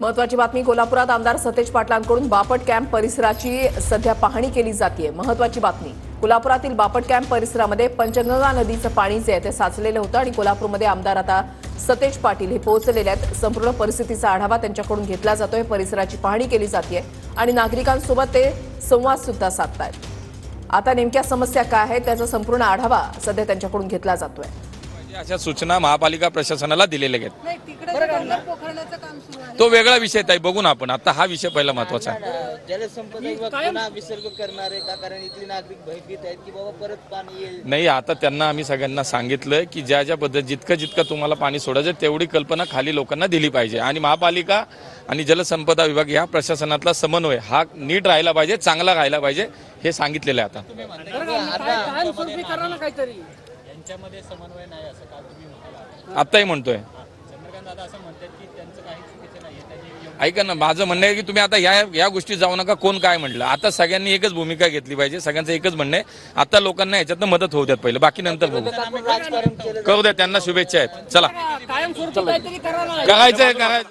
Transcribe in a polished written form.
महत्वाची बातमी कोल्हापुरात आमदार सतेज पाटलांकडून बापट कॅम्प परिसराची सध्या पाहणी केली जाते। महत्वाची बातमी कोल्हापुरातील बापट कॅम्प परिसरामध्ये पंचगंगा नदीचं पाणी जे आहे ते साचलेलं होतं आणि कोल्हापूरमध्ये आमदार आता सतेज पाटील हे पोहोचलेले आहेत। संपूर्ण परिस्थितीचा आढावा त्यांच्याकडून घेतला जातोय, परिसराची पाहणी केली जाते आणि नागरिकांसोबत ते संवाद सुद्धा साधतायत। आता नेमक्या समस्या काय आहेत त्याचा संपूर्ण आढावा सध्या त्यांच्याकडून घेतला जातोय। अशा सूचना महापालिका प्रशासनाला दिलेल्या आहेत। तो वेगळा विषय आहे, बघू ना आपण। आता हा विषय पहिला महत्त्वाचा आहे। जलसंपदा विभाग पुन्हा विसर्ग करणार आहे का? कारण इथली नागरिक भयभीत आहेत की बाबा परत पाणी येईल। नाही, आता त्यांना आम्ही सगळ्यांना सांगितलं की ज्या ज्या पद्धत जितकं तुम्हाला पाणी सोडायचं तेवढी कल्पना खाली लोकांना दिली पाहिजे आणि महापालिका आणि जलसंपदा विभाग या प्रशासनातला समन्वय हा नीट राहिला पाहिजे, चांगला राहिला पाहिजे हे सांगितलेलं आहे। यांच्यामध्ये समन्वय नाही असं का तुम्ही म्हणाला? आताही म्हणतोय। चंद्रकांत दादा असं म्हणतात की त्यांचं काही चुकीचं नाहीये। ऐका ना, माझं म्हणणं आहे की तुम्ही आता या गोष्टी जाऊ नका। कोण काय म्हटलं, आता सगळ्यांनी एकच भूमिका घेतली पाहिजे। सगळ्यांचं एकच म्हणणं आहे, आता लोकांना याच्यातनं मदत होऊ द्यात पहिलं, बाकी नंतर बघू। करू द्या, त्यांना शुभेच्छा आहेत। चला, करायचं